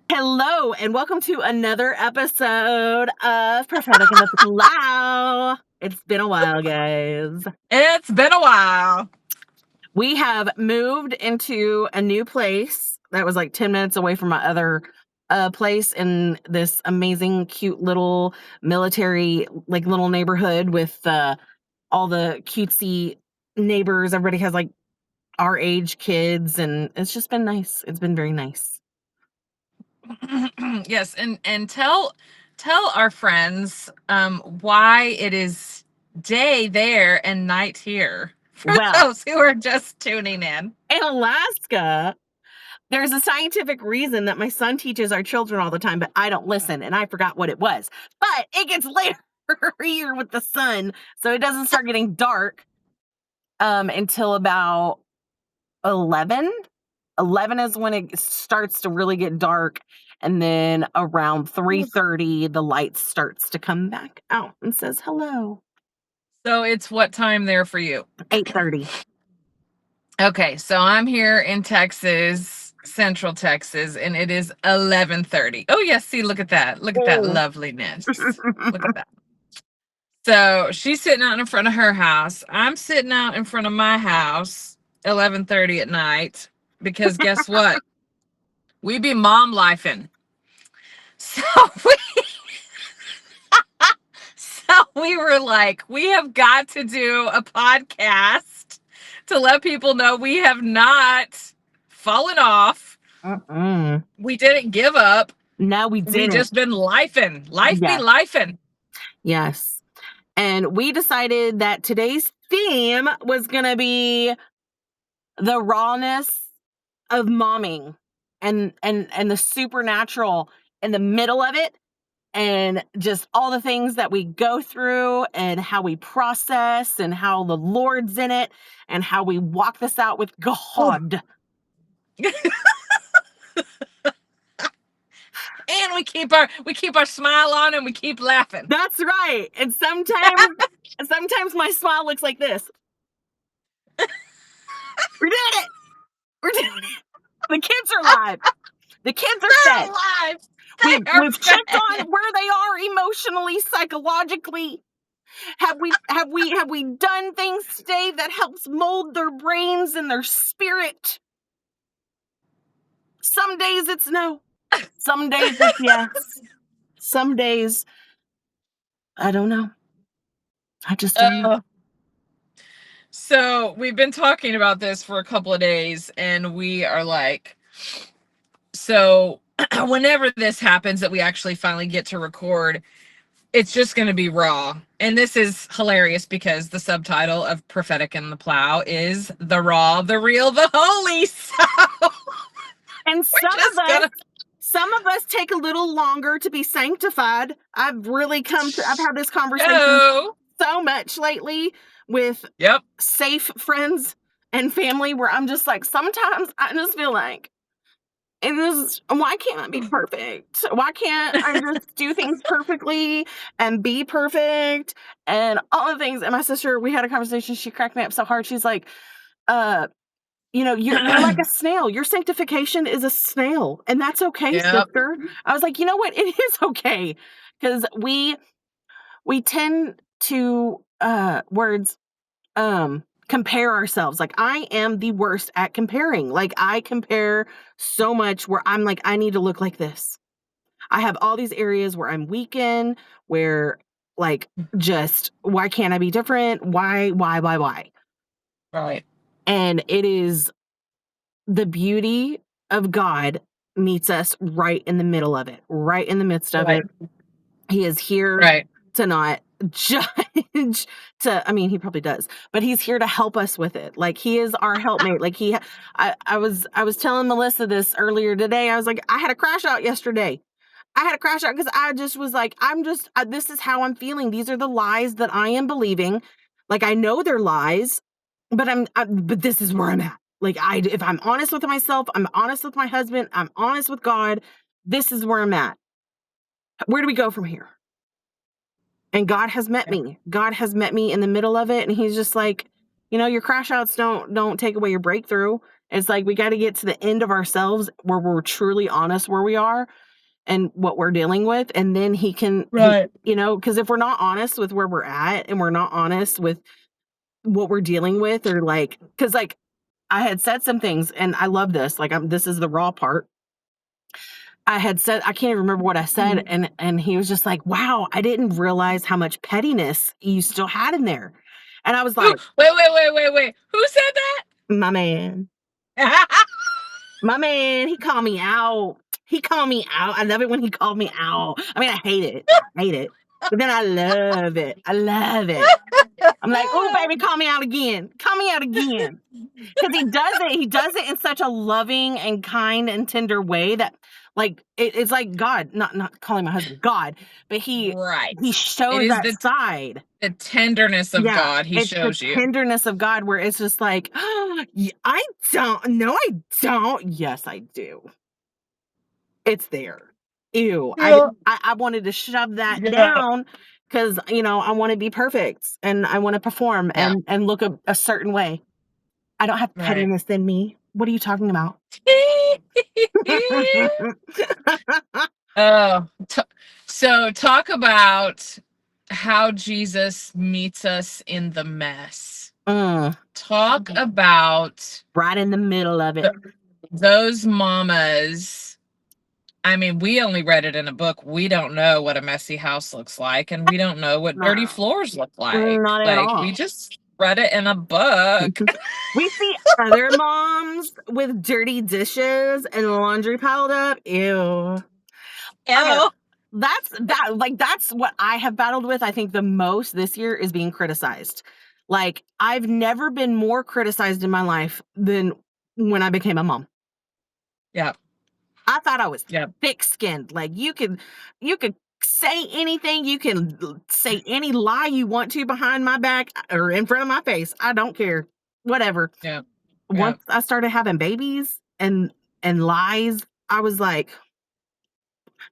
Hello, and welcome to another episode of Prophetic in the Plow. It's been a while, guys. It's been a while. We have moved into a new place that was like 10 minutes away from my other place in this amazing, cute little military, like little neighborhood with all the cutesy neighbors. Everybody has like our age kids, and it's just been nice. It's been very nice. Yes, and tell our friends why it is day there and night here for Well, those who are just tuning in. in Alaska, there's a scientific reason that my son teaches our children all the time, but I don't listen, and I forgot what it was. But it gets later here with the sun, so it doesn't start getting dark until about 11. 11 is when it starts to really get dark, and then around 3:30, the light starts to come back out and says hello. So it's what time there for you? 8:30. Okay, so I'm here in Texas, Central Texas, and it is 11:30. Oh yes, see, look at that. Look at that Oh. loveliness. Look at that. So she's sitting out in front of her house. I'm sitting out in front of my house, 11:30 at night, because guess what? We be mom lifing. So we, so we were like, we have got to do a podcast to let people know we have not fallen off. Mm-mm. We didn't give up. No, we We didn't. just been lifing. Life be Yes. lifing. Yes. And we decided that today's theme was going to be the rawness of momming and the supernatural in the middle of it, and just all the things that we go through and how we process and how the Lord's in it and how we walk this out with God. And we keep our smile on and we keep laughing. That's right. And sometimes my smile looks like this. We're doing it. We're doing it. The kids are live. The kids are They're fed. alive. We've checked on where they are emotionally, psychologically. Have we done things today that helps mold their brains and their spirit? Some days it's no. Some days it's yes. Some days I don't know. I just don't know. So we've been talking about this for a couple of days, and we are like, so whenever this happens that we actually finally get to record, it's just going to be raw. And this is hilarious because the subtitle of Prophetic in the Plow is The Raw, the Real, the Holy. So And some of us take a little longer to be sanctified. I've had this conversation so much lately with safe friends and family where I'm just like, sometimes I just feel like, why can't I be perfect? Why can't I just do things perfectly and be perfect and all the things? And my sister, we had a conversation. She cracked me up so hard. She's like, you're like a snail. Your sanctification is a snail, and that's okay, sister. I was like, you know what? It is okay, because we tend to compare ourselves. Like, I am the worst at comparing. Like, I compare so much where I'm like, I need to look like this. I have all these areas where I'm weak in, where like, just why can't I be different? Why? Right. And it is the beauty of God meets us right in the middle of it, right in the midst of it. He is here to not judge, he probably does, but he's here to help us with it. Like, he is our helpmate. Like, I was telling Melissa this earlier today. I was like, I had a crash out yesterday. I had a crash out because I just was like, this is how I'm feeling. These are the lies that I am believing. Like, I know they're lies, but but this is where I'm at. Like, if I'm honest with myself, I'm honest with my husband, I'm honest with God, this is where I'm at. Where do we go from here? And God has met me. God has met me in the middle of it. And he's just like, your crash outs don't take away your breakthrough. It's like we gotta get to the end of ourselves where we're truly honest where we are and what we're dealing with, and then he Right. because if we're not honest with where we're at and we're not honest with what we're dealing with or, like, because like, I had said some things, and I love this, like, this is the raw part. I had said I can't even remember what I said, and he was just like, "Wow, I didn't realize how much pettiness you still had in there." And I was Who like, wait. Who said "My man. that? My man, he called me out. He called me out. I love it when he called me out. I mean, I hate it. I hate it. But then I love it. I love it. I'm like, "Oh, baby, call me out again. Call me out again." Because he does it in such a loving and kind and tender way that, like, it's like God, not calling my husband God, but Right. he It shows is that side. the tenderness of Yeah, God he it's the shows you. tenderness of God where it's just like, I don't. No, I don't." Yes, I do. It's there. Ew, I Yeah. didn't I wanted to shove that Yeah. down because I wanna be perfect, and I wanna perform Yeah. and look a certain way. I don't have Right. pettiness in me. What are you talking about? Oh, so talk about how Jesus meets us in the mess. Mm, Talk about right in the middle of it. th- those mamas. I mean, we only read it in a book. We don't know what a messy house looks like, and we don't know what dirty No, floors look like. not at Like, we all. just read it in a book. We see other moms with dirty dishes and laundry piled up. Ew. Uh, Ew. that's what I have battled with, I think, the most this year is being criticized. Like, I've never been more criticized in my life than when I became a mom. Yep. I thought I was Yep. thick-skinned. Like, you could say anything, you can say any lie you want to behind my back or in front of my face. I don't care. Whatever. Yep. Once Yep. I started having babies and lies, I was like,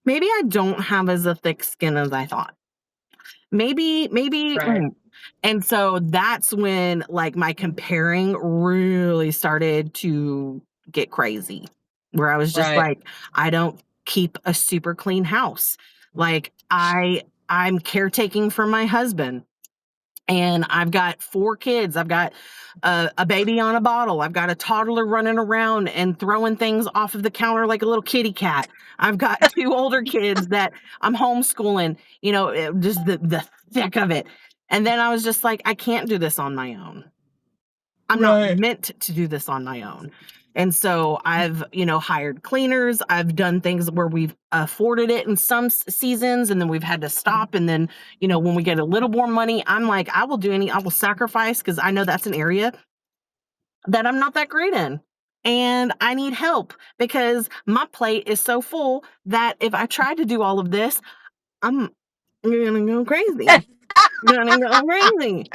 maybe I don't have as a thick skin as I thought. Maybe Right. and so that's when, like, my comparing really started to get crazy, where I was just Right. like, I don't keep a super clean house. Like, I'm caretaking for my husband. And I've got 4 kids. I've got a baby on a bottle. I've got a toddler running around and throwing things off of the counter like a little kitty cat. I've got 2 older kids that I'm homeschooling, just the thick of it. And then I was just like, I can't do this on my own. I'm not Right. meant to do this on my own. And so I've, hired cleaners. I've done things where we've afforded it in some seasons and then we've had to stop. And then, when we get a little more money, I'm like, I will sacrifice because I know that's an area that I'm not that great in. And I need help because my plate is so full that if I try to do all of this, I'm gonna go crazy. Gonna go crazy.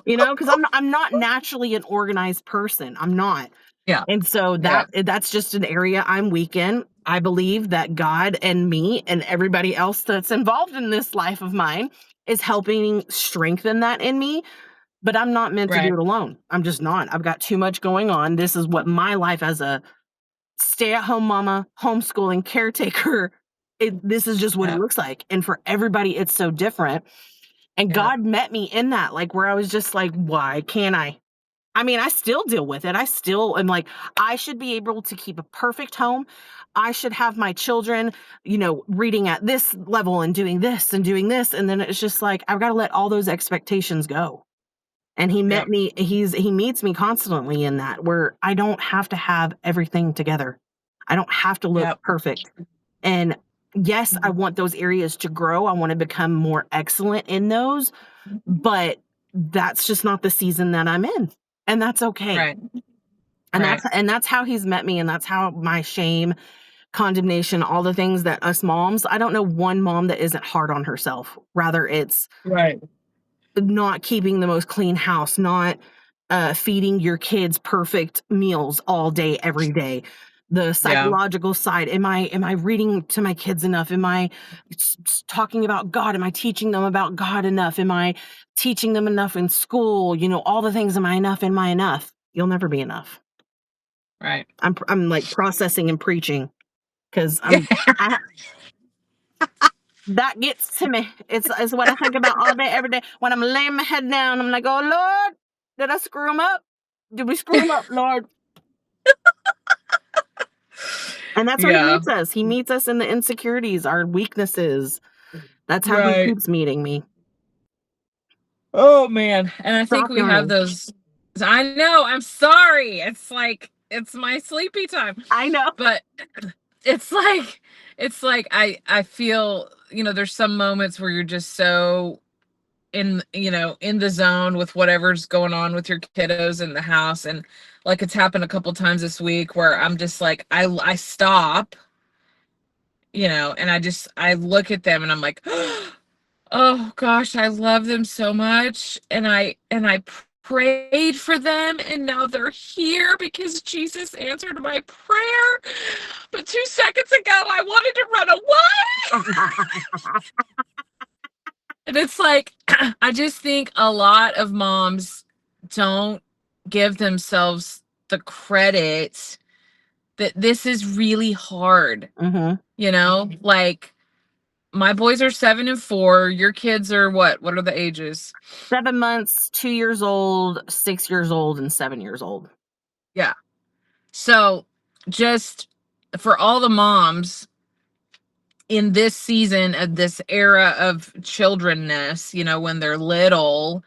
Because I'm not naturally an organized person. I'm not. Yeah. And so Yeah. that's just an area I'm weak in. I believe that God and me and everybody else that's involved in this life of mine is helping strengthen that in me, but I'm not meant to do Right. it alone. I'm just not. I've got too much going on. This is what my life as a stay-at-home mama, homeschooling caretaker, this is just what it Yeah. looks like. And for everybody, it's so different. And Yeah. God met me in that, like, where I was just like, why can't I? I mean, I still deal with it. I still am like, I should be able to keep a perfect home. I should have my children, reading at this level and doing this and doing this. And then it's just like, I've got to let all those expectations go. And Yep. he meets me constantly in that where I don't have to have everything together. I don't have to look Yep. perfect. And yes, I want those areas to grow. I want to become more excellent in those, but that's just not the season that I'm in. And that's okay. Right. And Right. that's how he's met me, and that's how my shame, condemnation, all the things that us moms, I don't know one mom that isn't hard on herself. Rather, it's Right. not keeping the most clean house, not feeding your kids perfect meals all day, every day. The Yeah. psychological side. Am I reading to my kids enough? Am I talking about God? Am I teaching them about God enough? Am I teaching them enough in school? All the things. Am I enough? Am I enough? You'll never be enough. Right. I'm like processing and preaching because I that gets to me. It's what I think about all day, every day. When I'm laying my head down, I'm like, oh Lord, did I screw him up? Did we screw him up, Lord? And that's where he Yeah. meets us. He meets us in the insecurities, our weaknesses. That's how he Right. keeps meeting me. Oh man. And I think we have Shockingly. those. I know. I'm sorry. It's like it's my sleepy time. I know. But it's like I feel, there's some moments where you're just so in the zone with whatever's going on with your kiddos in the house. And like it's happened a couple times this week where I'm just like I stop, and I look at them and I'm like, oh gosh, I love them so much. And I prayed for them and now they're here because Jesus answered my prayer. But 2 seconds ago I wanted to run away. And it's like, I just think a lot of moms don't give themselves the credit that this is really hard. Hmm. Like my boys are 7 and 4. Your kids are what? What are the ages? 7 months, 2 years old, 6 years old, and 7 years old. Yeah. So just for all the moms in this season of this era of childrenness, when they're little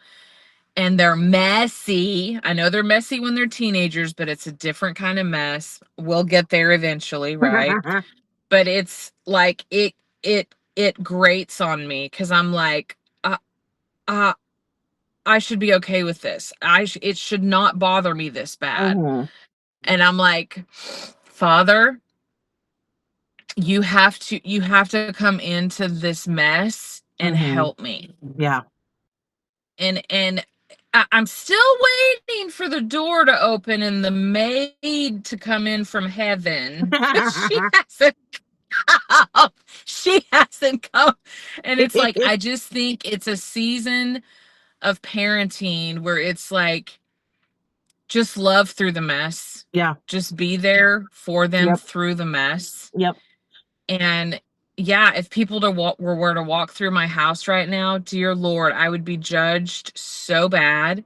and they're messy. I know they're messy when they're teenagers, but it's a different kind of mess. We'll get there eventually, right? But it's like it grates on me because I'm like, uh, uh, I should be okay with this. It should not bother me this bad. Hmm. And I'm like, Father, you have to come into this mess and Hmm. help me. Yeah. And I'm still waiting for the door to open and the maid to come in from heaven because she hasn't come. She hasn't come. And it's like, I just think it's a season of parenting where it's like, just love through the mess. Yeah. Just be there for them Yep. through the mess. Yep. And yeah, if people were to walk through my house right now, dear Lord, I would be judged so bad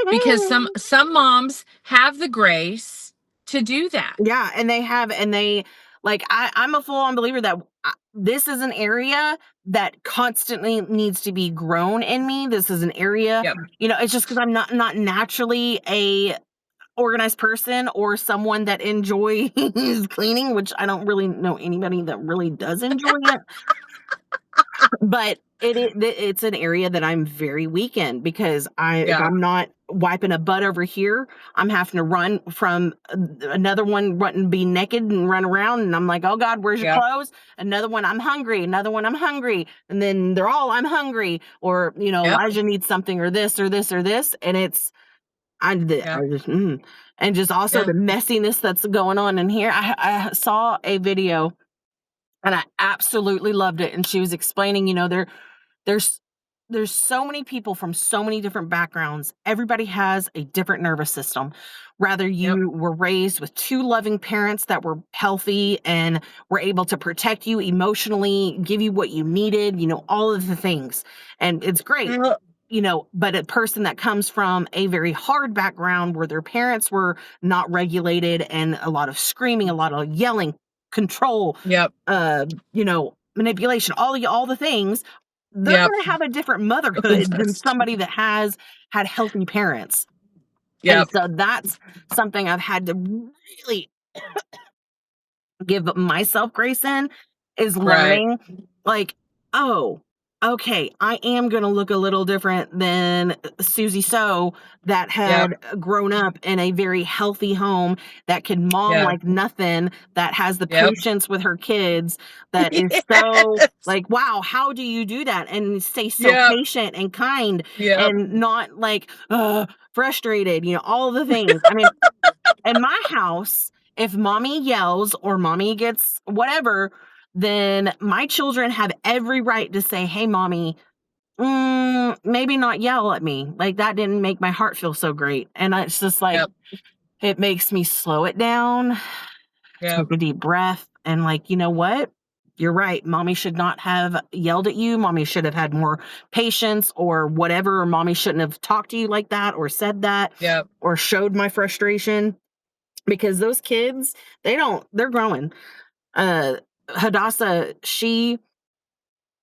because some moms have the grace to do that. Yeah, and they like I'm a full-on believer that this is an area that constantly needs to be grown in me. This is an area, Yep. it's just because I'm not naturally a organized person or someone that enjoys cleaning, which I don't really know anybody that really does enjoy it. But it's an area that I'm very weak in because if Yeah. I'm not wiping a butt over here, I'm having to run from another one, run be naked and run around, and I'm like, oh God, where's your Yep. clothes? Another one, I'm hungry. Another one, I'm hungry, and then they're all, I'm hungry, or Yep. Elijah needs something, or this, or this, or this, and it's I Yep. just and just also Yeah. the messiness that's going on in here. I saw a video and I absolutely loved it, and she was explaining, there's there's so many people from so many different backgrounds. Everybody has a different nervous system. Rather Yep. you were raised with two loving parents that were healthy and were able to protect you emotionally, give you what you needed, all of the things. And it's great. Yep. But a person that comes from a very hard background where their parents were not regulated and a lot of screaming, a lot of yelling, control, Yep. manipulation, all the things, they're Yep. gonna have a different motherhood than That's somebody that has had healthy parents. And Yep. so that's something I've had to really give myself grace in, is Right. learning, like, oh, okay, I am gonna look a little different than Susie So that Yep. had grown up in a very healthy home, that can mom Yeah. like nothing, that has the Yep. patience with her kids, that is so Yes. like, wow, how do you do that? And stay so Yep. patient and kind Yep. and not like, frustrated, all the things. I mean, in my house, if mommy yells or mommy gets whatever, then my children have every right to say, "Hey, mommy, maybe not yell at me. Like that didn't make my heart feel so great." And it's just like, Yep. it makes me slow it down, Yep. take a deep breath, and like, you know what? You're right. Mommy should not have yelled at you. Mommy should have had more patience or whatever. Or mommy shouldn't have talked to you like that or said that Yep. or showed my frustration because those kids, they're growing. Uh, Hadassah, she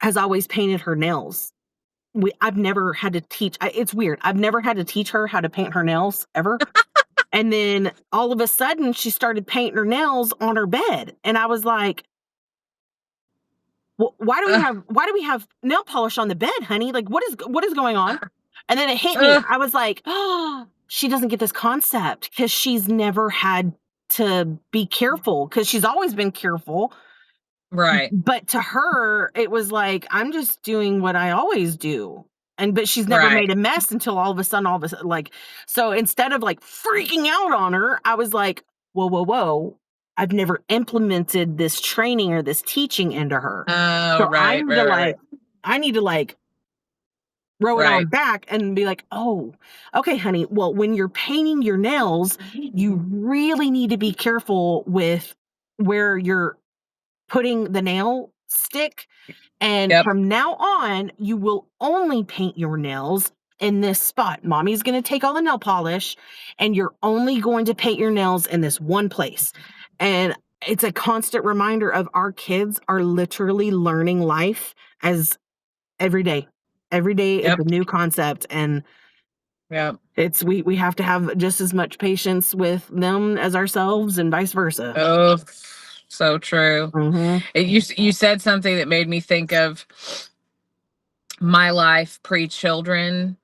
has always painted her nails. I've never had to teach. It's weird. I've never had to teach her how to paint her nails ever. And then all of a sudden, she started painting her nails on her bed, and I was like, "Well, Ugh. why do we have nail polish on the bed, honey? Like, what is going on?" And then it hit me. Ugh. I was like, "Oh, she doesn't get this concept because she's never had to be careful because she's always been careful." Right. But to her, it was like, I'm just doing what I always do. But she's never Right. made a mess until all of a sudden, like, so instead of like freaking out on her, I was like, whoa, whoa, whoa. I've never implemented this training or this teaching into her. Oh, So right, right, right, right. I need to like row it on Right. back and be like, oh, okay, honey. Well, when you're painting your nails, you really need to be careful with where you're putting the nail stick, and Yep. from now on, you will only paint your nails in this spot. Mommy's gonna take all the nail polish, and you're only going to paint your nails in this one place. And it's a constant reminder of our kids are literally learning life as every day. Every day it's Yep. a new concept, and Yep. it's we have to have just as much patience with them as ourselves and vice versa. Oh, so true. Mhm. You said something that made me think of my life pre-children.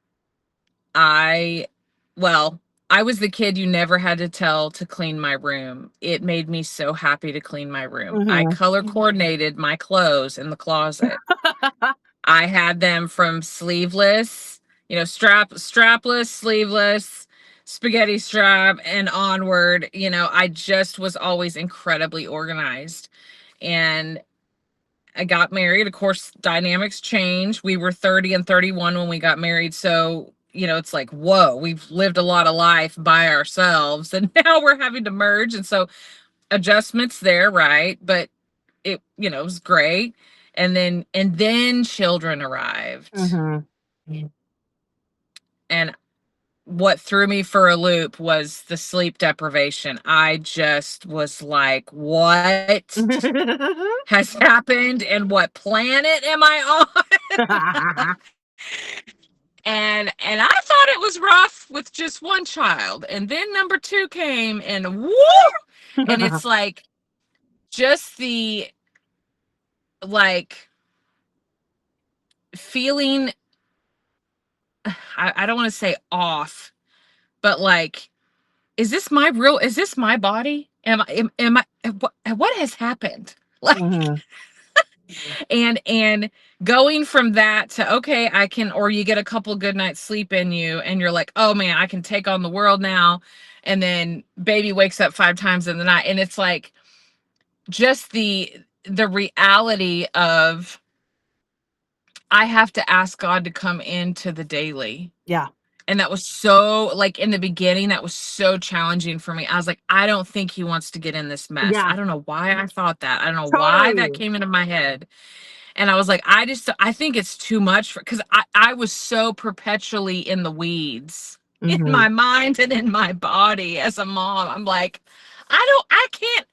I well, I was the kid you never had to tell to clean my room. It made me so happy to clean my room. I Mhm. color coordinated my clothes in the closet. I had them from sleeveless, strapless, sleeveless, spaghetti strap, and onward. I just was always incredibly organized. And I got married. Of course, dynamics change. We were 30 and 31 when we got married. So, it's like, whoa, we've lived a lot of life by ourselves. And now we're having to merge. And so adjustments there, right? But it was great. And then children arrived. Mhm. And what threw me for a loop was the sleep deprivation. I just was like, what has happened and what planet am I on? And I thought it was rough with just one child. And then number two came and woo! And it's like just the like feeling I don't want to say off, but like, is this my body? What has happened? Like, Mhm. and going from that to, okay, I can, or you get a couple good nights sleep in you and you're like, oh man, I can take on the world now. And then baby wakes up 5 times in the night. And it's like just the reality of I have to ask God to come into the daily. Yeah. And that was so, like, in the beginning, that was so challenging for me. I was like, I don't think he wants to get in this mess. Yeah. I don't know why I thought that. I don't know why that Totally. came into my head. And I was like, I think it's too much because I was so perpetually in the weeds in Mhm. my mind and in my body as a mom. I'm like, I can't,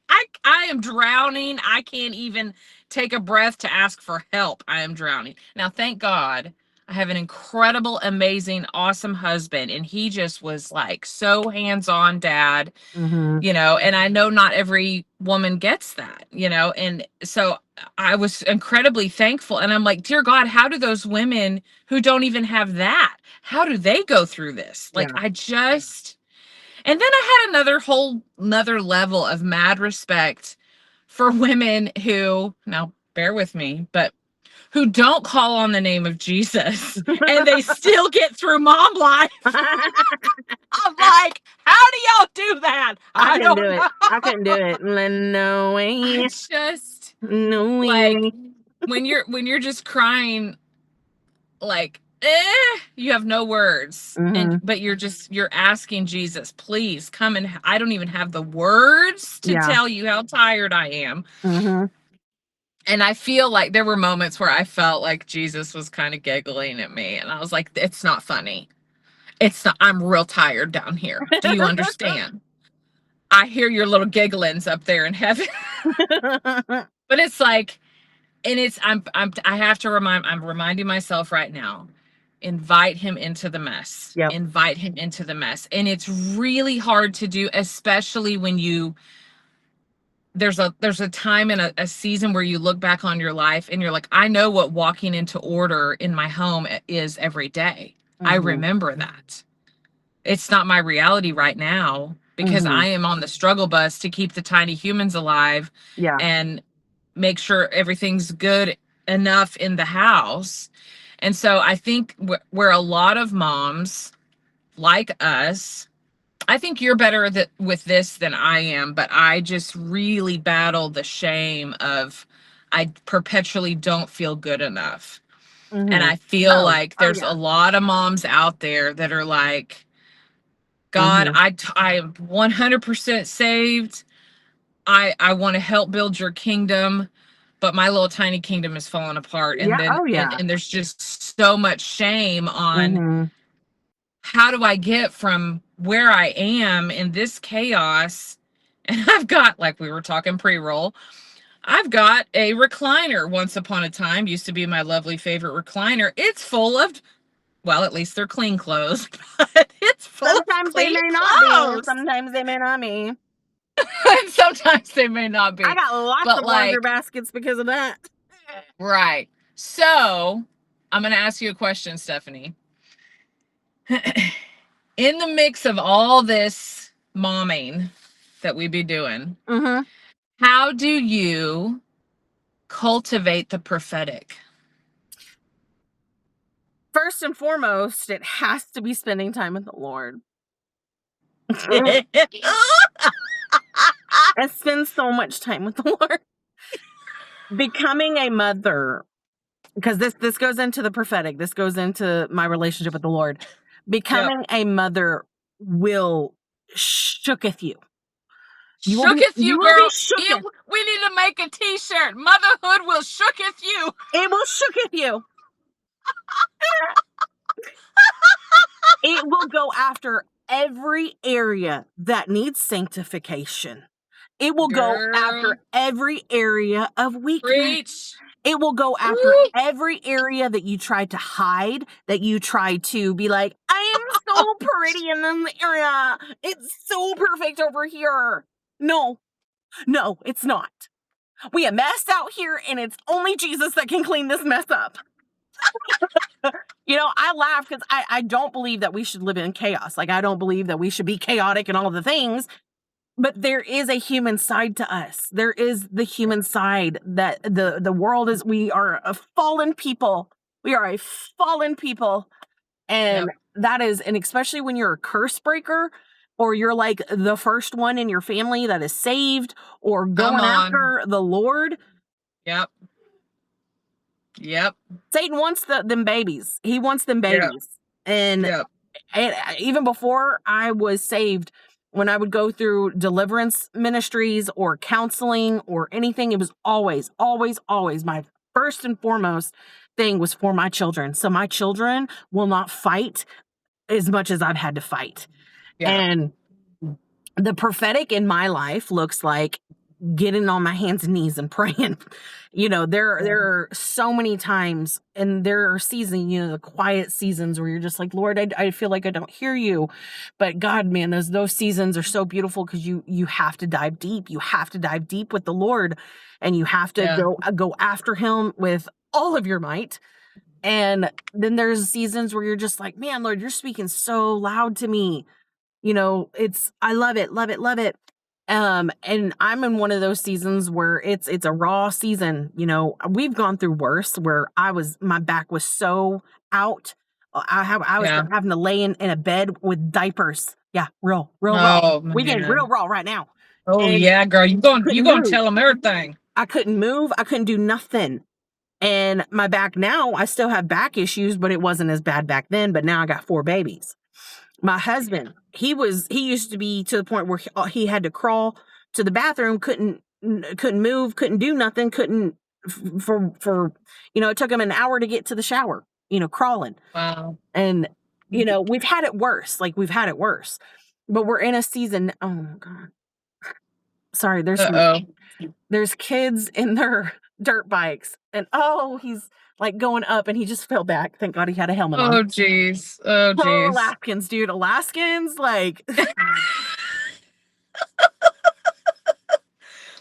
I am drowning. I can't even take a breath to ask for help. I am drowning. Now, thank God, I have an incredible, amazing, awesome husband. And he just was like so hands-on dad, Mhm. and I know not every woman gets that, and so I was incredibly thankful. And I'm like, dear God, how do those women who don't even have that, how do they go through this? Like, Yeah. I just, and then I had another level of mad respect for women who, now bear with me, but who don't call on the name of Jesus and they still get through mom life. I'm like, how do y'all do that? I I couldn't do don't it. know. I couldn't do it. No I way. just No like way. when you're just crying, like you have no words. Mm-hmm. But you're asking Jesus, please come, and I don't even have the words to Yeah. tell you how tired I am. Mm-hmm. And I feel like there were moments where I felt like Jesus was kind of giggling at me, and I was like, it's not funny. It's not, I'm real tired down here. Do you understand? I hear your little gigglings up there in heaven. But it's like, and it's I have to I'm reminding myself right now, invite him into the mess. Yep. Invite him into the mess. And it's really hard to do, especially when there's a time in a season where you look back on your life and you're like, I know what walking into order in my home is every day. I Mm-hmm. remember that. It's not my reality right now because Mm-hmm. I am on the struggle bus to keep the tiny humans alive Yeah. and make sure everything's good enough in the house. And so I think where a lot of moms like us, I think you're better with this than I am, but I just really battle the shame of I perpetually don't feel good enough. And Mm-hmm. I feel Oh. like Oh there's a yeah. lot of moms out there that are like, God, Mm-hmm. I am 100% saved. I want to help build your kingdom, but my little tiny kingdom is falling apart. And Yeah. then Oh yeah. and there's just so much shame on Mm-hmm. how do I get from where I am in this chaos? And I've got, like we were talking pre-roll, I've got a recliner. Once upon a time used to be my lovely favorite recliner. It's full of, well, at least they're clean clothes, but it's full of Sometimes they clean may not be. clothes. Sometimes they may not be. And sometimes they may not I be. got lots But of laundry like, baskets because of that. right. So I'm going to ask you a question, Stephanie. In the mix of all this momming that we be doing, Mm-hmm. how do you cultivate the prophetic? First and foremost, it has to be spending time with the Lord. I spend so much time with the Lord. Becoming a mother, because this goes into the prophetic. This goes into my relationship with the Lord. Yep. Becoming a mother will shooketh you. Shooketh You you, will be girl. shooketh. We need to make a t-shirt. Motherhood will shooketh you. It will shooketh you. It will go after every area that needs sanctification. It will go Girl, after every area of weakness. preach. It will go after Ooh. every area that you try to hide, that you try to be like, I am so pretty in this area. It's so perfect over here. No, no, it's not. We a mess out here, and it's only Jesus that can clean this mess up. I laugh because I don't believe that we should live in chaos. Like, I don't believe that we should be chaotic and all the things. But there is a human side to us. There is the human side that the world is. We are a fallen people. We are a fallen people. And Yep. that is, and especially when you're a curse breaker, or you're like the first one in your family that is saved or Come going on. after the Lord. Yep. Yep. Satan wants them babies. He wants them Yep. babies. And Yep. even before I was saved, when I would go through deliverance ministries or counseling or anything, it was always, always, always my first and foremost thing was for my children. So my children will not fight as much as I've had to fight. Yeah. And the prophetic in my life looks like getting on my hands and knees and praying. There are so many times, and there are seasons, the quiet seasons where you're just like, Lord, I feel like I don't hear you. But God, man, those seasons are so beautiful because you have to dive deep. You have to dive deep with the Lord, and you have to go after him with all of your might. And then there's seasons where you're just like, man, Lord, you're speaking so loud to me. I love it, love it, love it. And I'm in one of those seasons where it's a raw season. We've gone through worse where my back was so out. I was Yeah. having to lay in a bed with diapers. Yeah, real raw. Oh We getting real man. raw right now. Oh And yeah, girl. You couldn't going to move. tell them everything. I couldn't move. I couldn't do nothing. And my back now, I still have back issues, but it wasn't as bad back then. But now I got 4 babies. My husband, he used to be to the point where he had to crawl to the bathroom, couldn't move, couldn't do nothing, couldn't for it took him an hour to get to the shower, crawling. Wow. And we've had it worse. Like, we've had it worse. But we're in a season. Oh God. Sorry, there's kids in their dirt bikes, and he's like going up, and he just fell back. Thank God he had a helmet on. Oh jeez. Oh Poor jeez. Alaskans, dude. Alaskans, like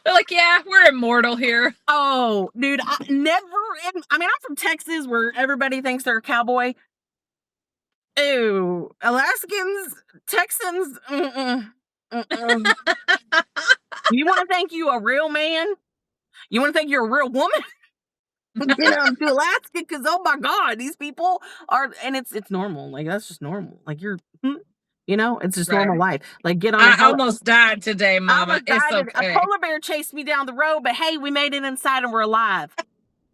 They're like, yeah, we're immortal here. oh, dude, I'm from Texas, where everybody thinks they're a cowboy. Ew, Alaskans, Texans, mm-mm. You want to think you a real man? You want to think you're a real woman? To Alaska, because oh my God, these people are, and it's normal. Like, that's just normal. Like, it's just normal life. Like, get on. I almost died today, Mama. It's okay. A polar bear chased me down the road, but hey, we made it inside and we're alive.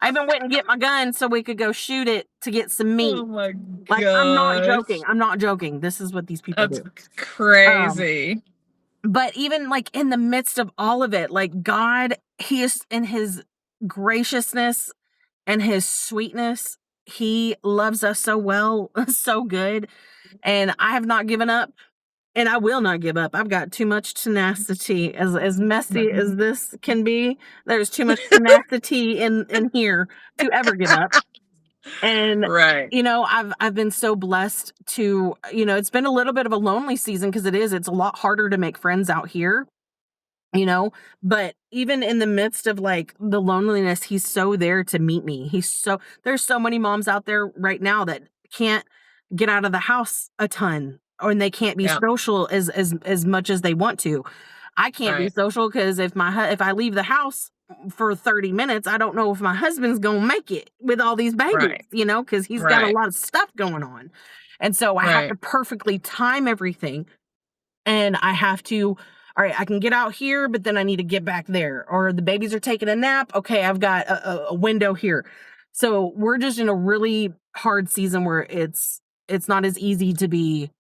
I even went and get my gun so we could go shoot it to get some meat. Oh my God. Like, I'm not joking. I'm not joking. This is what these people do. Crazy. But even like in the midst of all of it, like, God, he is in his graciousness and his sweetness. He loves us so well, so good. And I have not given up, and I will not give up. I've got too much tenacity. As messy as this can be, there's too much tenacity in here to ever give up. And I've been so blessed to, it's been a little bit of a lonely season, because it's a lot harder to make friends out here. But even in the midst of like the loneliness, he's so there to meet me. There's so many moms out there right now that can't get out of the house a ton, and they can't be social as much as they want to. I can't be social, because if I leave the house for 30 minutes, I don't know if my husband's gonna make it with all these babies, because he's got a lot of stuff going on. And so I have to perfectly time everything. And I have to, all right, I can get out here, but then I need to get back there. Or the babies are taking a nap. Okay, I've got a window here. So we're just in a really hard season where it's not as easy to be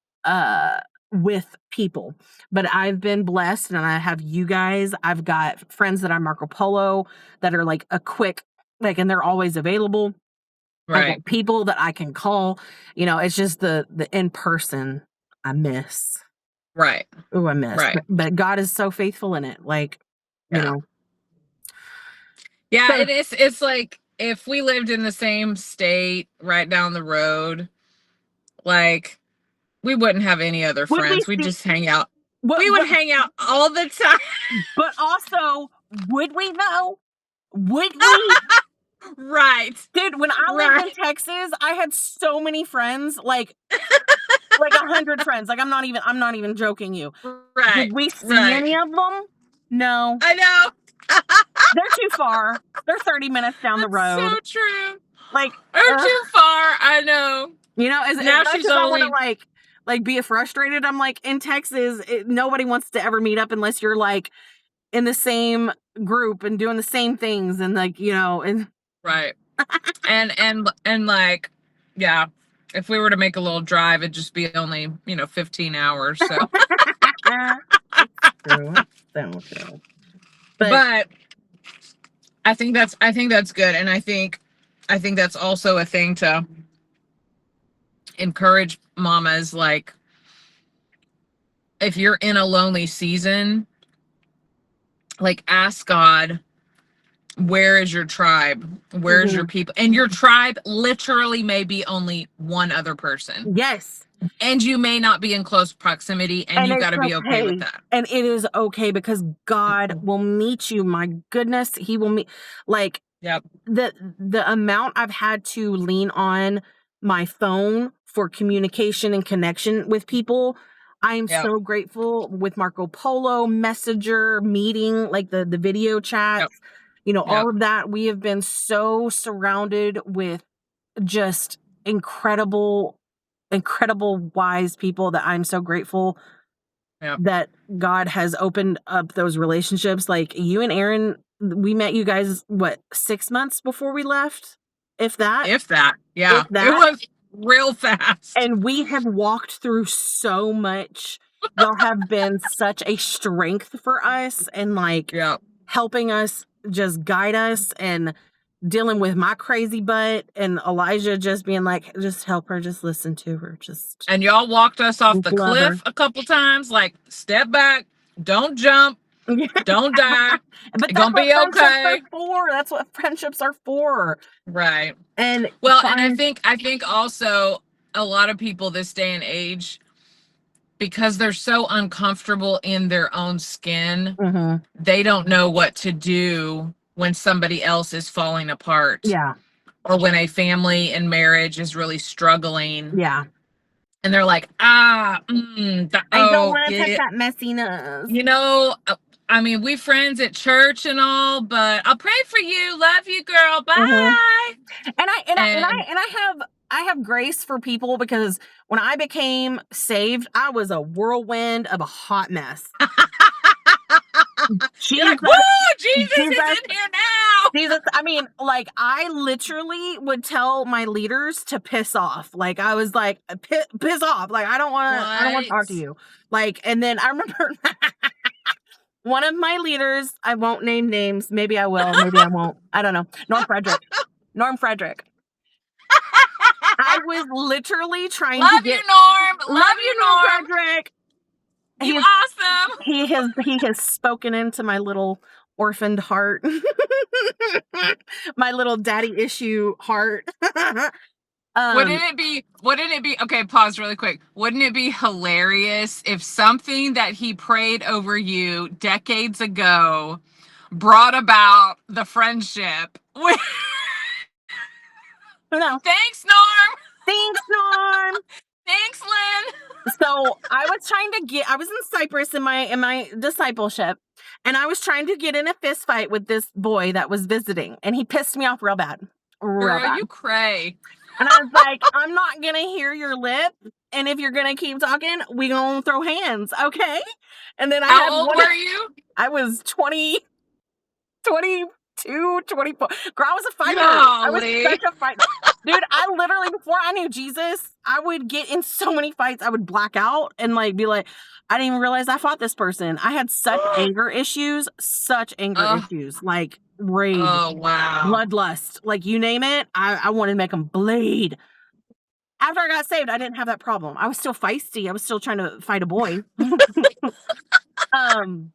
with people. But I've been blessed, and I have you guys. I've got friends that are Marco Polo that are like a quick, like, and they're always available. I've got people that I can call. It's just the in person I miss. Oh, I miss. But God is so faithful in it. Like, Yeah, it is. It's like, if we lived in the same state right down the road, like, we wouldn't have any other friends. We'd just hang out. We would hang out all the time. But also, would we though? Would we? Right. Dude, when I lived in Texas, I had so many friends, like 100 friends. Like, I'm not even joking you. Did we see any of them? No. I know. They're too far. They're 30 minutes down the road. So true. Like, they're too far. I know. As much as I want to like be frustrated, I'm like, in Texas, nobody wants to ever meet up unless you're like in the same group and doing the same things, and like, and and like, yeah, if we were to make a little drive, it'd just be only 15 hours. So but I think that's good, and I think that's also a thing to encourage mamas. Like, if you're in a lonely season, like, ask God, where is your tribe? Where's your people? And your tribe literally may be only one other person. Yes. And you may not be in close proximity, and you got to be okay with that. And it is okay, because God will meet you. My goodness, he will meet. Like, the amount I've had to lean on my phone for communication and connection with people, I am so grateful, with Marco Polo, Messenger, Meeting, like the video chats, all of that. We have been so surrounded with just incredible wise people that I'm so grateful Yep. that God has opened up those relationships. Like you and Aaron, we met you guys, what, 6 months before we left? If that? If that. If Yeah. It that. was real fast. And we have walked through so much. Y'all have been such a strength for us and like Yep. helping us, just guide us, and dealing with my crazy butt, and Elijah just being like, just help her, just listen to her, just And y'all walked us off the love her. cliff a couple times, like, step back, don't jump, don't die. But It's that's gonna what be friendships are okay. for. That's what friendships are for. Right. And Well, and I find think also a lot of people this day and age, because they're so uncomfortable in their own skin, Mhm. they don't know what to do when somebody else is falling apart Yeah. or when a family and marriage is really struggling. Yeah. And they're like, I don't oh, want to touch yeah, that messiness. you know, I mean, we friends at church and all, but I'll pray for you. Love you, girl. Mhm. Bye. And I have grace for people because when I became saved, I was a whirlwind of a hot mess. you're like, Jesus, woo, Jesus is Jesus, in here now. Jesus. I mean, like, I literally would tell my leaders to piss off. Like, I was like, piss off. Like, I don't want to talk to What? you. Like, and then I remember one of my leaders, I won't name names. Maybe I will. Maybe I won't. I don't know. Norm Frederick. I was literally trying to Love you, get, Norm. love Love you, you, Norm Norm. Frederick. You awesome. He has spoken into my little orphaned heart. My little daddy issue heart. Wouldn't um it be, okay, pause really quick. Wouldn't it be hilarious if something that he prayed over you decades ago brought about the friendship? who knows? Thanks, Norm. Thanks, Norm. Thanks, Lynn. So I was in Cyprus in my discipleship, and I was trying to get in a fist fight with this boy that was visiting, and he pissed me off real bad. Real Girl, bad. you cray. And I was like, I'm not gonna hear your lip. And if you're gonna keep talking, we gonna throw hands, okay? And then How old were you? I was 20, 22, 24. Girl, I was a fighter. I was Golly. such a fighter. Dude, I literally, before I knew Jesus, I would get in so many fights. I would black out and like be like, I didn't even realize I fought this person. I had such anger issues, Oh, like rage, oh, wow. bloodlust, like you name it. I wanted to make them bleed. After I got saved, I didn't have that problem. I was still feisty. I was still trying to fight a boy. um,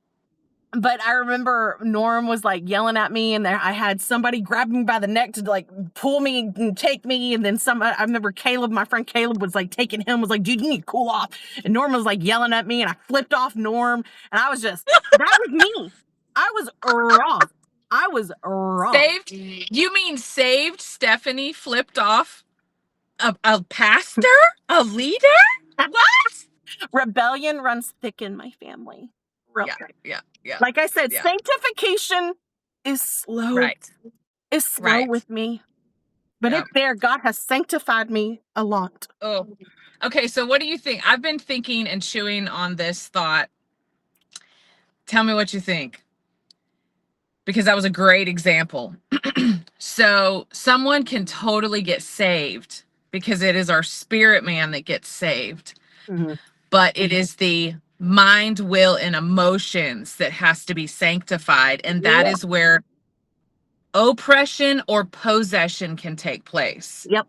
but I remember Norm was like yelling at me, and there I had somebody grab me by the neck to like pull me and take me. And then I remember Caleb, my friend Caleb, was like taking him, was like, dude, you need to cool off. And Norm was like yelling at me, and I flipped off Norm, and I was just, that was me. I was raw. I was raw. Saved? You mean saved Stephanie flipped off a pastor? A leader? What? Rebellion runs thick in my family. Real Yeah, thick. yeah, yeah, Like I said, yeah. sanctification is slow. Right, Is slow right. with me. But Yeah. it's there. God has sanctified me a lot. Oh, okay. So, what do you think? I've been thinking and chewing on this thought. Tell me what you think, because that was a great example. So, someone can totally get saved because it is our spirit man that gets saved, Mhm. but it is the mind, will, and emotions that has to be sanctified, and that Yep. is where oppression or possession can take place. Yep.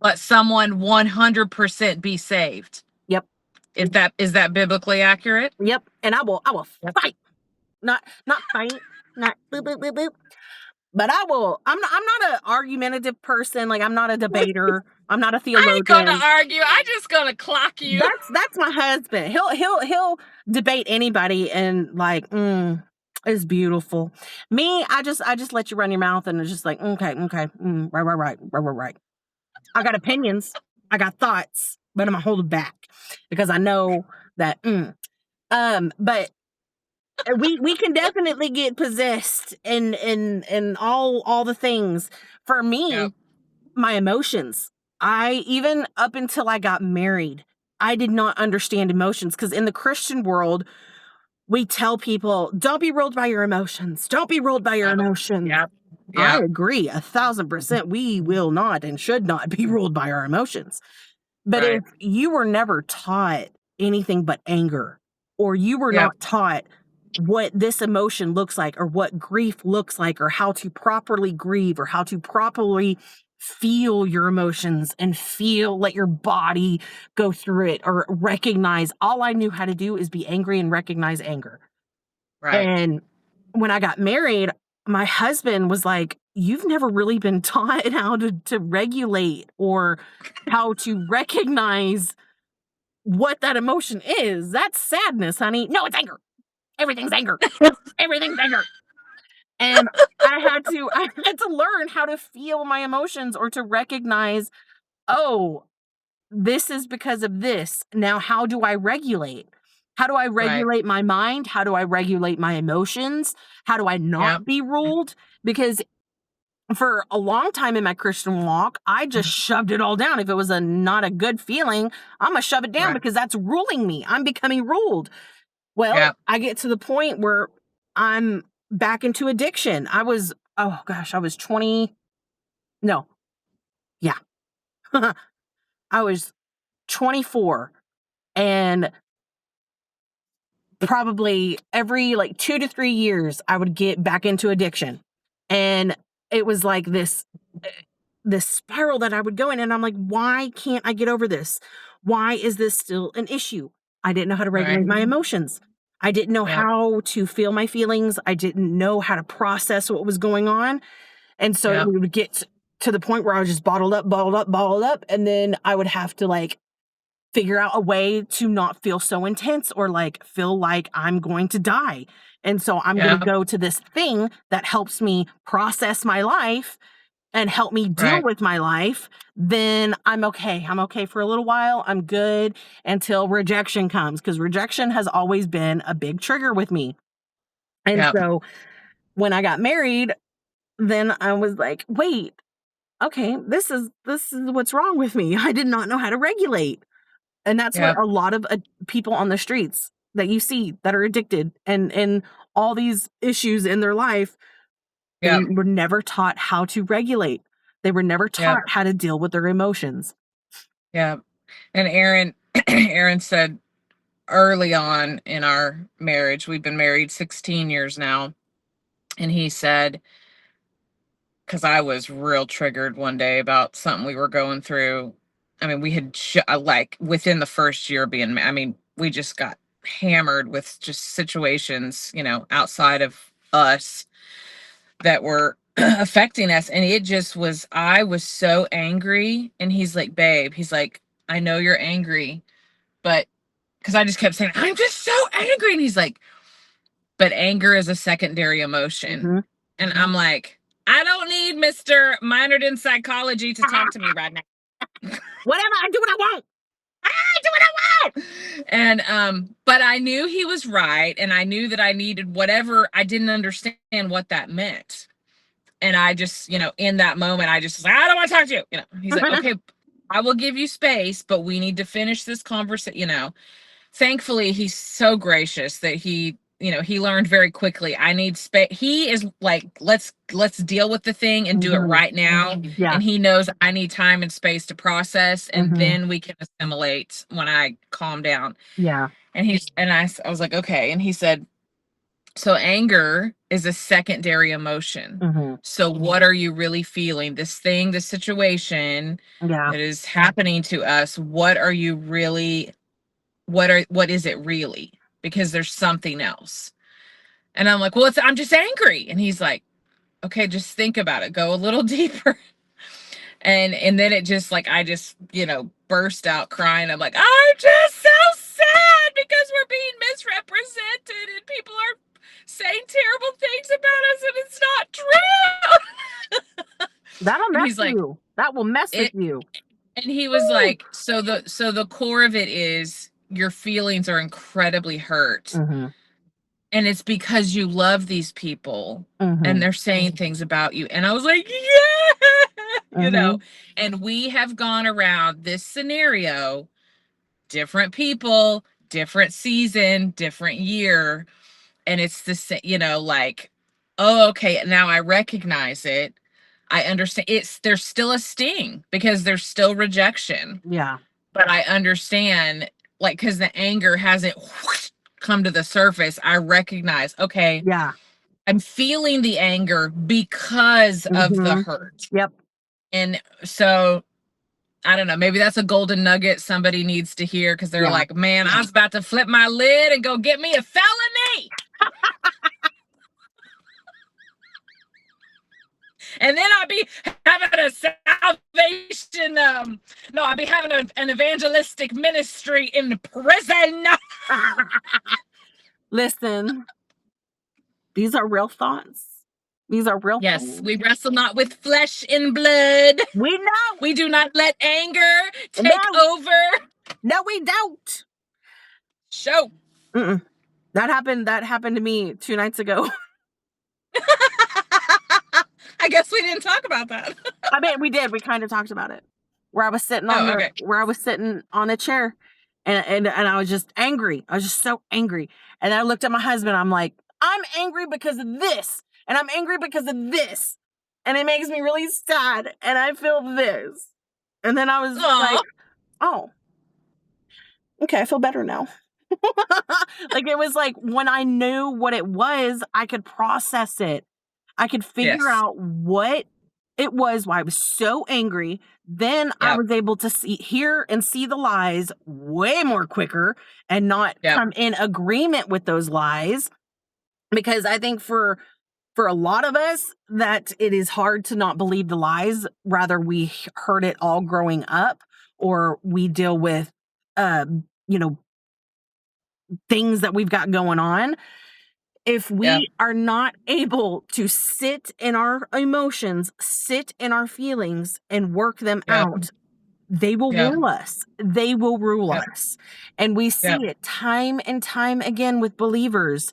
Let someone 100% be saved. Yep. Is that biblically accurate? Yep. And I will Yep. fight. Not fight. Not boop boop boop boop. But I'm not an argumentative person. Like I'm not a debater. I'm not a I ain't gonna theologian. argue. I just gonna clock you. That's my husband. He'll debate anybody and like, it's beautiful. Me, I just let you run your mouth and it's just like, okay, right. I got opinions, I got thoughts, but I'm gonna hold it back because I know that. But we can definitely get possessed and all the things. For me, Yep. my emotions. I even up until I got married. I did not understand emotions, because in the Christian world, we tell people, don't be ruled by your emotions. Don't be ruled by your Yep. emotions. Yep. I Yep. agree 1,000%. We will not and should not be ruled by our emotions. But if Right. you were never taught anything but anger, or you were Yep. not taught what this emotion looks like, or what grief looks like, or how to properly grieve, or how to properly feel your emotions and let your body go through it, or recognize, all I knew how to do is be angry and recognize anger. Right. And when I got married, my husband was like, "You've never really been taught how to regulate, or how to recognize what that emotion is. That's sadness, honey." "No, it's anger. Everything's anger. Everything's anger." And I had to learn how to feel my emotions, or to recognize, "Oh, this is because of this. Now how do I regulate? How do I Right. regulate my mind? How do I regulate my emotions? How do I Yep. not be ruled?" Because for a long time in my Christian walk, I just shoved it all down. If it was not a good feeling, I'm gonna shove it down, Right. because that's ruling me. I'm becoming ruled. Well, Yep. I get to the point where I'm back into addiction. Oh gosh, I was 20. No, yeah. I was 24, and probably every like 2 to 3 years, I would get back into addiction. And it was like eh, this spiral that I would go in, and I'm like, "Why can't I get over this? Why is this still an issue?" I didn't know how to Right. regulate my emotions. I didn't know Yep. how to feel my feelings. I didn't know how to process what was going on. And so it Yep. would get to the point where I was just bottled up, bottled up, bottled up, and then I would have to like figure out a way to not feel so intense, or like feel like I'm going to die. And so I'm going to Yep. go to this thing that helps me process my life and help me deal Right. with my life. Then I'm okay. I'm okay for a little while. I'm good until rejection comes, because rejection has always been a big trigger with me. And Yep. so when I got married, then I was like, wait, okay, this is what's wrong with me. I did not know how to regulate. And that's what Yep. a lot of people on the streets that you see that are addicted, and all these issues in their life, they Yep. were never taught how to regulate. They were never Yep. taught how to deal with their emotions. Yep. And Aaron, Aaron said early on in our marriage, we've been married 16 years now, and he said, because I was real triggered one day about something we were going through. I mean, we had like within the first year being, I mean, we just got hammered with just situations, outside of us that were affecting us. And it just was, I was so angry. And he's like, babe, he's like, I know you're angry, but because I just kept saying, I'm just so angry. And he's like, but anger is a secondary emotion. Mhm. And I'm like, I don't need Mr. Minored in Psychology to talk to me right now. Whatever, I do what I want. I do what I want. And but I knew he was right, and I knew that I needed whatever. I didn't understand what that meant. And I just, in that moment, I just was like, I don't want to talk to you. He's like, okay, I will give you space, but we need to finish this conversation. Thankfully he's so gracious that he learned very quickly. I need space. He is like, let's deal with the thing and do it Mhm. right now. Yeah. And he knows I need time and space to process, and Mhm. then we can assimilate when I calm down. Yeah. And I was like, okay. And he said, so anger is a secondary emotion. Mhm. So what are you really feeling? This thing, this situation Yeah. that is happening to us, what is it really? Because there's something else. And I'm like, well, I'm just angry. And he's like, okay, just think about it. Go a little deeper. And then it just like, I just, burst out crying. I'm like, I'm just so sad because we're being misrepresented and people are saying terrible things about us and it's not true. That'll And mess he's like, you. That will mess with it you. and he was Woo. like, so the core of it is your feelings are incredibly hurt, Mhm. and it's because you love these people and Mhm. they're saying things about you. And I was like, yeah, Mhm. and we have gone around this scenario different people, different season, different year. And it's the same, like, oh, okay, now I recognize it. I understand there's still a sting because there's still rejection, Yeah. but I understand, like, because the anger hasn't come to the surface. I recognize, okay, Yeah. I'm feeling the anger because of the Mhm. hurt. Yep. And so I don't know, maybe that's a golden nugget somebody needs to hear, because they're Yeah. like, man, I was about to flip my lid and go get me a felony. And then I'll be having a salvation. No, I'll be having an evangelistic ministry in prison. Listen, these are real thoughts. These are real Yes, things. we wrestle not with flesh and blood. We know. We do not let anger take No. over. No, we don't. Show. Mm-mm. That happened to me 2 nights ago. I guess we didn't talk about that. I mean, we did. We kind of talked about it. Oh, okay. Where I was sitting on a chair, and I was just angry. I was just so angry. And I looked at my husband. I'm like, I'm angry because of this, and I'm angry because of this, and it makes me really sad, and I feel this. And then I was like, Aw. oh, okay, I feel better now. Like, it was like when I knew what it was, I could process it. I could figure Yes. out what it was, why I was so angry. Then I Yep. was able to hear and see the lies way more quicker and not Yep. come in agreement with those lies. Because I think for a lot of us that it is hard to not believe the lies. Rather, we heard it all growing up, or we deal with, you know, things that we've got going on. If Yep. we are not able to sit in our emotions, sit in our feelings, and work them Yep. out, they will Yep. rule us. They will rule Yep. us. And we see Yep. it time and time again with believers.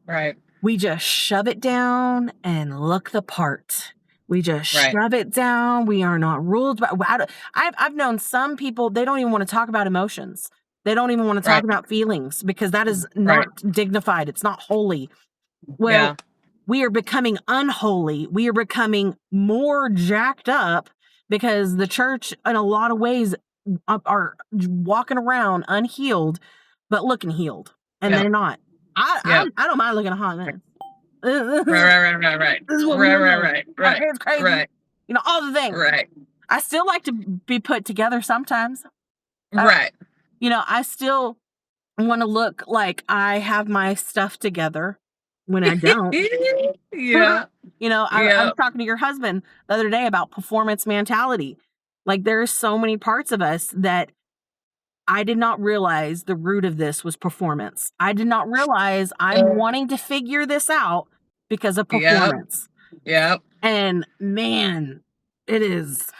Right. We just shove it down and look the part. We just Right. shove it down. We are not ruled by. I've known some people, they don't even want to talk about emotions. They don't even want to talk Right. about feelings because that is not Right. dignified. It's not holy. Well, Yeah. we are becoming unholy. We are becoming more jacked up because the church, in a lot of ways, are walking around unhealed, but looking healed, and Yep. they're not. Yep. I don't mind looking a hot mess. Right. Right. Right. Right. Right. This is what we Right. Right. love. Right. My Right. hair's crazy. Right. You know, all the things. Right. I still like to be put together sometimes. Right. You know, I still want to look like I have my stuff together when I don't. Yeah. You know, I Yeah. was talking to your husband the other day about performance mentality. Like, there are so many parts of us that I did not realize the root of this was performance. I did not realize I'm wanting to figure this out because of Yep. performance. Yep. And man, it is.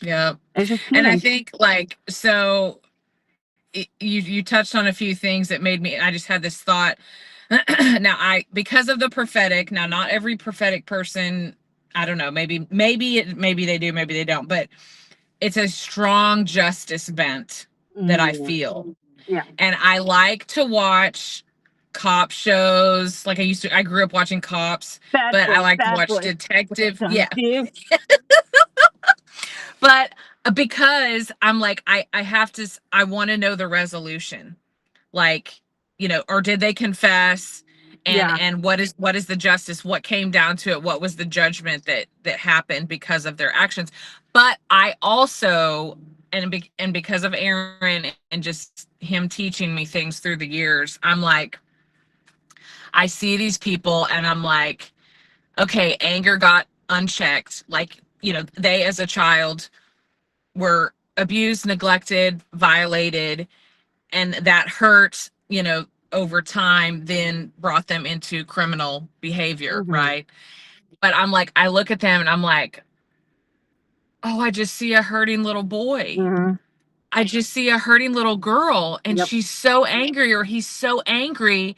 Yep. It's just And I human. think, like, so you touched on a few things that made me, I just had this thought. Now, because of the prophetic, now not every prophetic person, I don't know, maybe they do, maybe they don't, but it's a strong justice bent that I Mm, feel. yeah. And I like to watch cop shows. Like, I grew up watching cops, Bad but I boys, like to bad watch boys. What they detective. done Yeah. to you? But because I'm like, I have to, I want to know the resolution. Like, or did they confess? Yeah. And what is the justice? What came down to it? What was the judgment that happened because of their actions? But I also, and because of Aaron and just him teaching me things through the years, I'm like, I see these people and I'm like, okay, anger got unchecked. Like, they as a child were abused, neglected, violated, and that hurt, over time, then brought them into criminal behavior, Mhm. right? But I'm like, I look at them and I'm like, oh, I just see a hurting little boy. Mhm. I just see a hurting little girl, and Yep. she's so angry, or he's so angry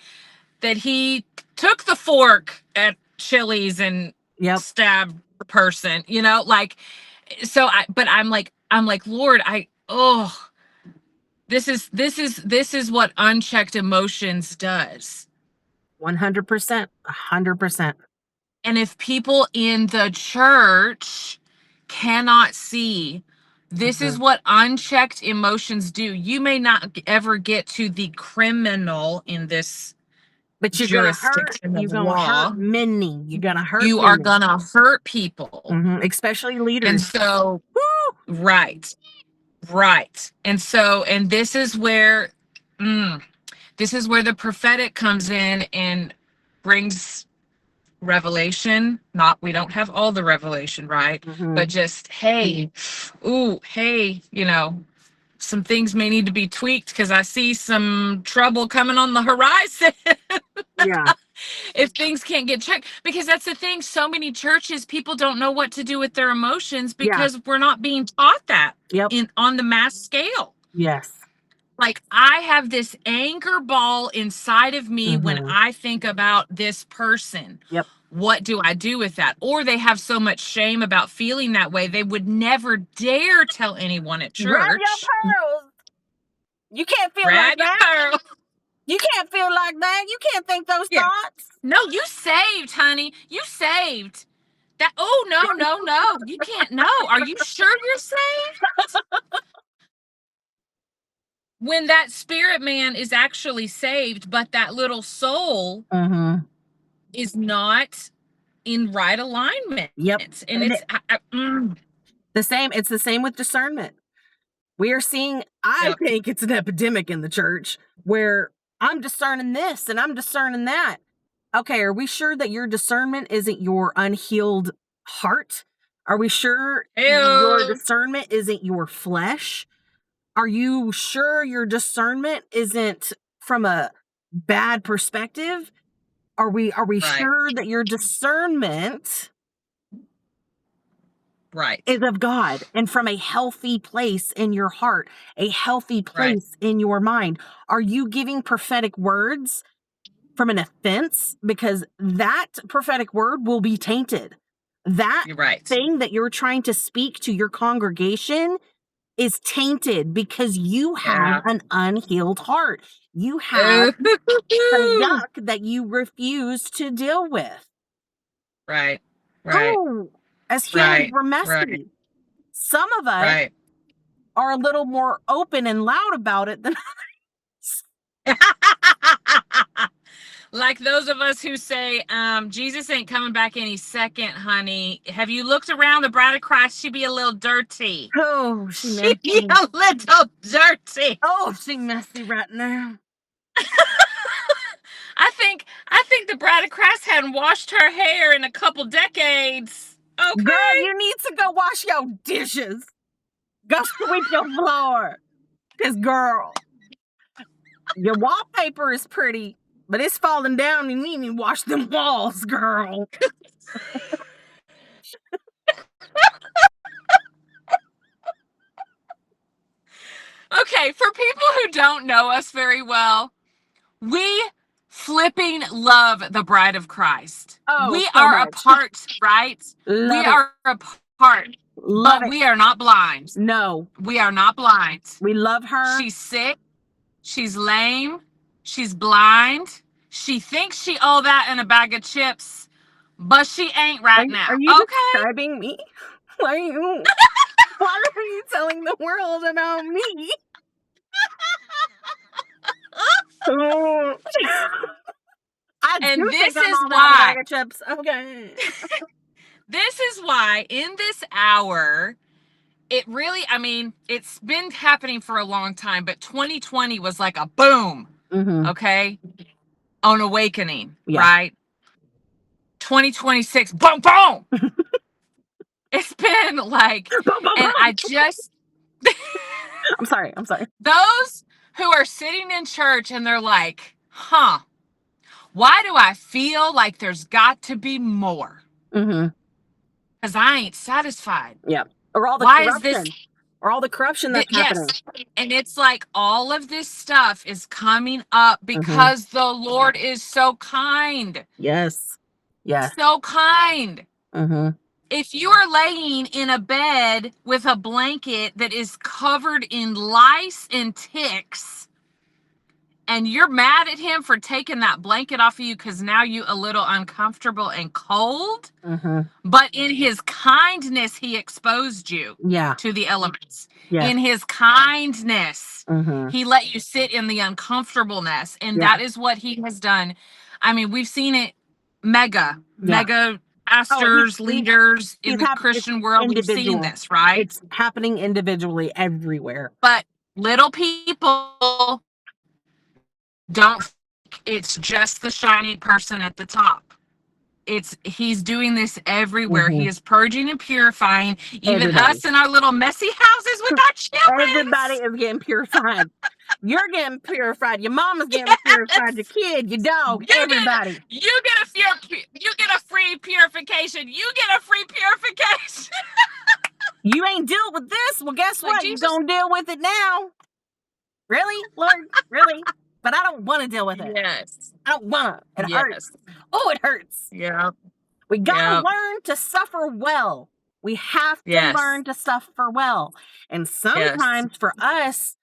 that he took the fork at Chili's and Yep. stabbed the person, like, so but I'm like, Lord, This is what unchecked emotions does. 100%. 100%. And if people in the church cannot see, this is Mhm. what unchecked emotions do. You may not ever get to the criminal in this But jurisdiction of you're gonna hurt law. many. You're gonna hurt You are many. gonna hurt people. Especially And leaders. so, Woo! right, right. And this is where, this is where the prophetic comes in and brings revelation. Not, we don't have all the revelation, right? But Mhm. just, hey, ooh, hey, some things may need to be tweaked because I see some trouble coming on the horizon. Yeah. If things can't get checked, because that's the thing, so many churches, people don't know what to do with their emotions Yeah. because we're not being taught that Yep. in on the mass scale. Yes. Like, I have this anger ball inside of me when Mhm. I think about this person. Yep. What do I do with that? Or they have so much shame about feeling that way, they would never dare tell anyone at Grab your church. pearls. You can't feel like Grab your that. pearl. You can't feel like that. You can't think those Yeah. thoughts. No, you saved, honey. You saved. That, oh, no, no, no. You can't. No. Are you sure you're saved? When that spirit man is actually saved, but that little soul Mhm. is not in right alignment. Yep. And And it's it's the same with discernment. We are seeing, I yep. think it's an epidemic in the church where I'm discerning this and I'm discerning that. Okay, are we sure that your discernment isn't your unhealed heart? Are we sure your Ew. discernment isn't your flesh? Are you sure your discernment isn't from a bad perspective? Are we Right. sure that your discernment Right. is of God and from a healthy place in your heart, a healthy Right. place in your mind? Are you giving prophetic words from an offense? Because that prophetic word will be tainted. That You're right. thing that you're trying to speak to your congregation is tainted because you have Yeah. an unhealed heart. You have Ooh. some yuck that you refuse to deal with. Right. Right. Oh, as humans, Right. we're Right. messy. Some of us Right. are a little more open and loud about it than others. Like those of us who say, Jesus ain't coming back any second, honey. Have you looked around? The bride of Christ, she be a little dirty. Oh, she She be messy. a little dirty. Oh, she messy right now. I think the bride of Christ hadn't washed her hair in a couple decades. Girl, Okay. you need to go wash your dishes. Go sweep your floor. Because, girl, your wallpaper is pretty, but it's falling down. You need to wash them walls, girl. Okay, for people who don't know us very well, we flipping love the bride of Christ. Oh, We so are a much. part, right? We Love it. are a part, Love but it. we are not blind. No, We are not blind. we love her. She's sick. She's lame. She's blind. She thinks she all that in a bag of chips, but she ain't right Are now. you Okay? describing me? Why are you, why are you telling the world about me? Oh. I do And think this I'm is all that in a bag why. of chips. Okay. This is why in this hour, it really, I mean, it's been happening for a long time, but 2020 was like a boom, Mhm. okay? On awakening, Yeah. right? 2026, boom, boom. It's been like, Boom, boom, and I boom. just, I'm sorry. I'm sorry. those who are sitting in church and they're like, huh, why do I feel like there's got to be more? Mhm. Because I ain't satisfied. Yeah. Or all the Why is this? corruption. Or all the corruption that's Yes. happening. And it's like all of this stuff is coming up Mhm. because the Lord is so kind. Yes. Yes. So kind. Mhm. if you are laying in a bed with a blanket that is covered in lice and ticks, and you're mad at him for taking that blanket off of you because now you a little uncomfortable and cold, but in his kindness, he exposed you Yeah. to the elements. Yeah. In his kindness, he let you sit in the uncomfortableness. And Yeah. that is what he has done. I mean, we've seen it mega pastors, leaders in the It's Christian world. We've seen individual. this, right? It's happening individually everywhere. But little people don't think it's just the shiny person at the top. He's doing this everywhere. He is purging and purifying even Everybody. us in our little messy houses with our children. Everybody is getting purified. You're getting purified. Your mama's getting purified. Your kid, your dog, everybody. You get a free purification. You get a free purification. You ain't dealt with this. Well, guess Like, what? You're going to deal with it now. Really, Lord? Really? But I don't want to deal with it. Yes. I don't want to. It hurts. Oh, it hurts. Yeah. We got to learn to suffer well. We have to learn to suffer well. And sometimes for us,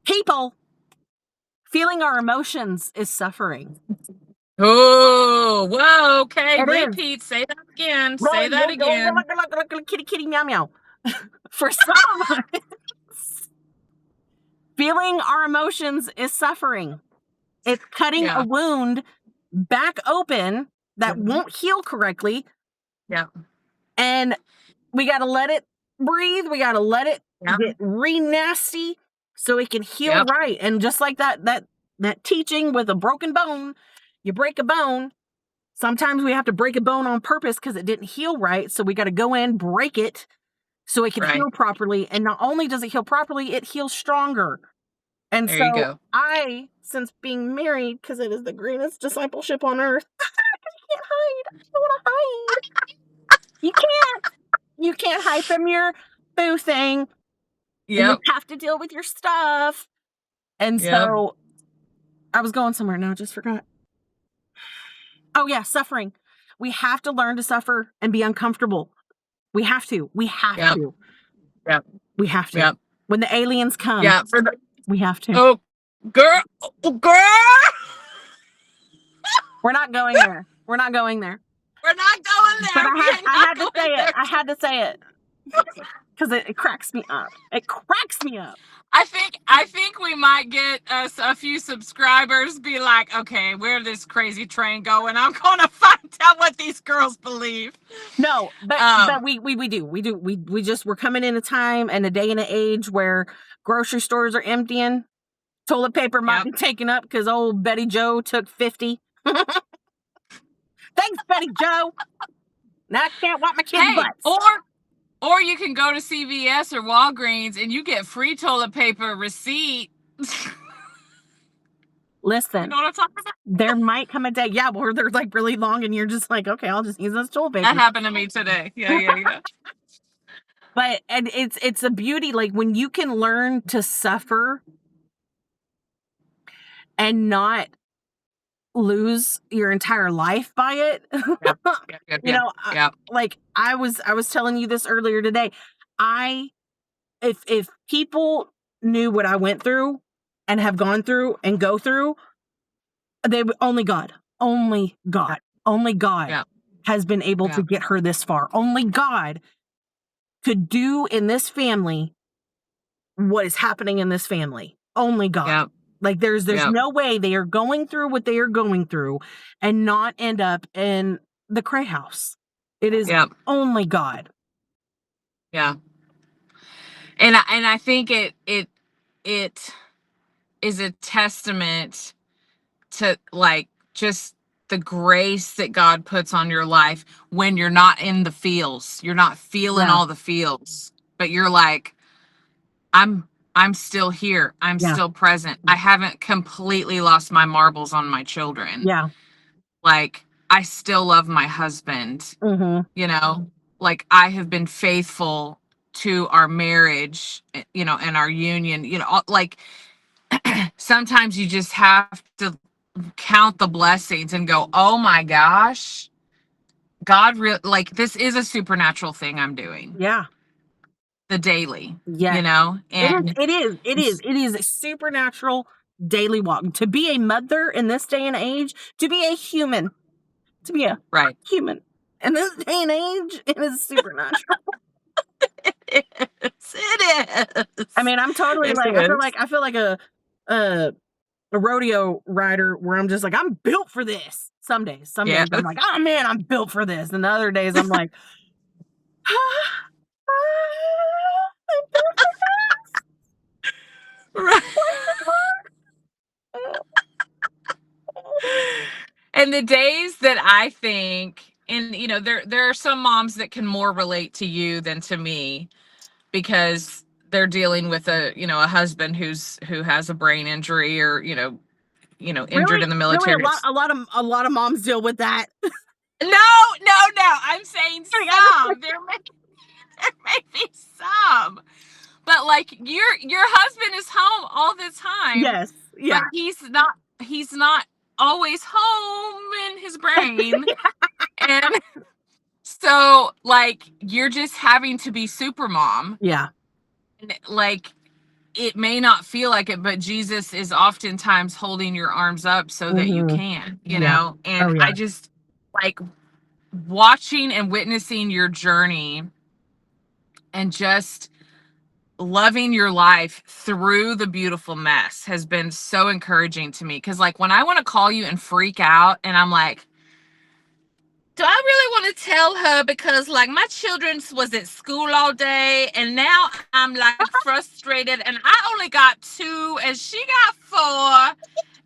people, feeling our emotions is suffering. Oh, whoa, okay. It Repeat. is. Say that again. Say that again. Kitty, kitty, meow, meow. For some of us, feeling our emotions is suffering. It's cutting a wound back open that won't heal correctly. Yeah. And we got to let it breathe. We got to let it get re-nasty so it can heal right. And just like that teaching with a broken bone, you break a bone. Sometimes we have to break a bone on purpose because it didn't heal right. So we got to go in, break it so it can heal properly. And not only does it heal properly, it heals stronger. And there you go. I, since being married, because it is the greatest discipleship on earth, I can't hide. I don't want to hide. You can't. You can't hide from your boo thing. You have to deal with your stuff. And so I was going somewhere now, just forgot. Oh, yeah, suffering. We have to learn to suffer and be uncomfortable. We have to. We have to. Yep. We have to. When the aliens come, we have to. Oh, girl. We're not going there. We're not going there. We're not going there. But I had to say it. I had to say it. Because it cracks me up. It cracks me up. I think we might get us a few subscribers be like, okay, where this crazy train going? I'm gonna find out what these girls believe. No, but we do. We're coming in a time and a day and an age where grocery stores are emptying. Toilet paper might be taken up because old Betty Joe took 50. Thanks, Betty Joe. Now I can't wipe my kids' butts. Or you can go to CVS or Walgreens and you get free toilet paper receipt. Listen, you know what I'm talking about? There might come a day, where they're like really long and you're just like, okay, I'll just use this toilet paper. That happened to me today. Yeah. But and it's a beauty, like when you can learn to suffer and not lose your entire life by it. Like I was telling you this earlier today. If people knew what I went through and have gone through and go through, they would only God has been able to get her this far. Only God could do in this family what is happening in this family. Only God. Like there's no way they are going through what they are going through and not end up in the cray house. It is only God. Yeah. And I think it is a testament to like just the grace that God puts on your life when you're not in the feels. You're not feeling all the feels, but you're like, I'm still here. I'm still present. I haven't completely lost my marbles on my children. Yeah. Like I still love my husband. You know, like I have been faithful to our marriage, you know, and our union, you know, like sometimes you just have to count the blessings and go, oh my gosh, God like this is a supernatural thing I'm doing. Yeah. The daily, Yes. and It is a supernatural daily walk. To be a mother in this day and age, to be a human, to be a right. human in this day and age, it is supernatural. It is. It I is. mean, I'm totally It like, is. I feel like a a rodeo rider where I'm just like, I'm built for this. Some Yeah. days I'm like, oh man, I'm built for this. And the other days I'm like, I'm built Right. for this. And the days that I think, and there are some moms that can more relate to you than to me because they're dealing with a husband who has a brain injury or injured Really, in the really, military. a lot of moms deal with that. No, no. I'm saying I some. There may be some. But like your husband is home all the time, Yes, but yeah. he's not always home in his brain. And so like you're just having to be super mom. Yeah. And like it may not feel like it, but Jesus is oftentimes holding your arms up so that you Mhm. can, Yeah. and Oh, yeah. I just like watching and witnessing your journey and just loving your life through the beautiful mess has been so encouraging to me. Because like when I want to call you and freak out and I'm like, do I really want to tell her because like my children was at school all day and now I'm like frustrated and I only got two and she got four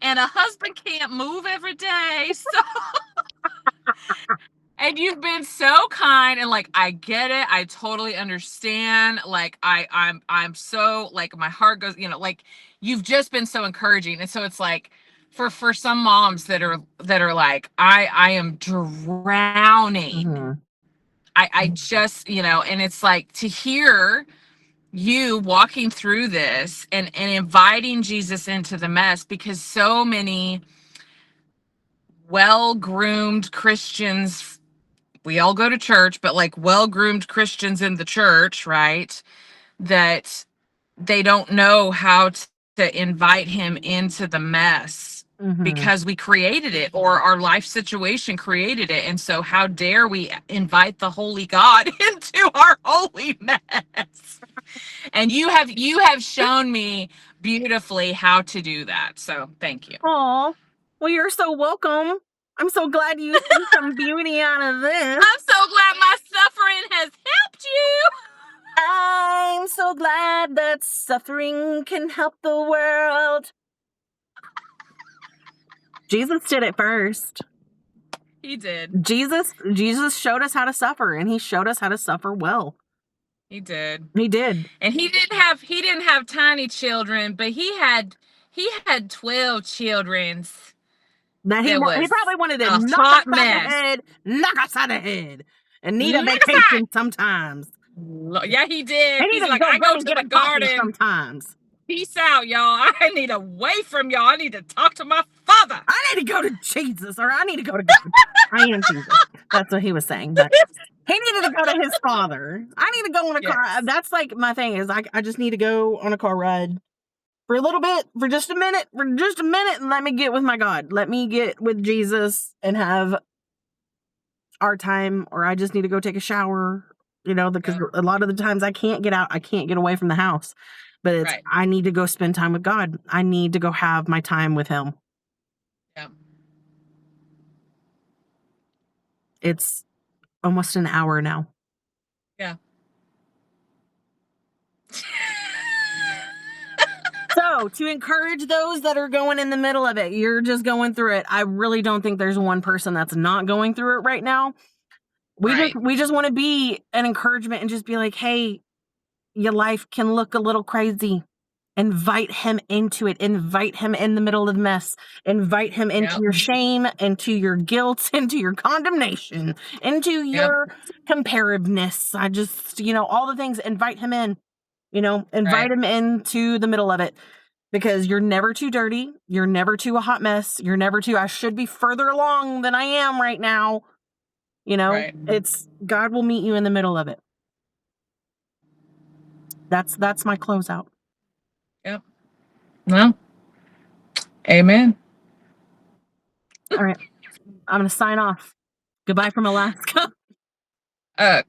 and a husband can't move every day. So and you've been so kind and like I get it. I totally understand. Like I'm so like my heart goes, like you've just been so encouraging. And so it's like for some moms that are like I am drowning. Mhm. I just, and it's like to hear you walking through this and inviting Jesus into the mess because so many well-groomed Christians, we all go to church, but like well-groomed Christians in the church, right? That they don't know how to invite him into the mess Mhm. because we created it or our life situation created it. And so how dare we invite the holy God into our holy mess? And you have shown me beautifully how to do that. So thank you. Aw. Well, you're so welcome. I'm so glad you see some beauty out of this. I'm so glad my suffering has helped you. I'm so glad that suffering can help the world. Jesus did it first. He did. Jesus showed us how to suffer, and he showed us how to suffer well. He did. He did. And he didn't have tiny children, but he had 12 children's That that he was probably wanted to a knock hot us on the mess. head, knock us on the head, and need a Nigga, vacation sometimes. yeah, he did. He need He's to like, go I run go and to get the a coffee garden. sometimes. Peace out, y'all. I need away from y'all. I need to talk to my father. I need to go to Jesus, or I need to go to God. I am Jesus. That's what he was saying, but he needed to go to his father. I need to go on a car. Yes. That's like my thing is I just need to go on a car ride for a little bit, for just a minute, and let me get with my God. Let me get with Jesus and have our time, or I just need to go take a shower, because Yeah. a lot of the times I can't get out, I can't get away from the house. But Right. I need to go spend time with God. I need to go have my time with him. Yeah. It's almost an hour now. Yeah. So, to encourage those that are going in the middle of it, you're just going through it. I really don't think there's one person that's not going through it right now. Right. We just want to be an encouragement and just be like, "Hey, your life can look a little crazy. Invite him into it. Invite him in the middle of the mess. Invite him into Yep. your shame, into your guilt, into your condemnation, into Yep. your comparativeness. I just, all the things, invite him in. Invite Right. him into the middle of it because you're never too dirty. You're never too a hot mess. You're never too, I should be further along than I am right now. You know, it's God will meet you in the middle of it. That's my closeout. Yep. Well, amen. All right. I'm going to sign off. Goodbye from Alaska.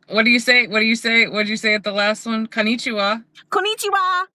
What do you say? What do you say? What did you say at the last one? Konnichiwa. Konnichiwa.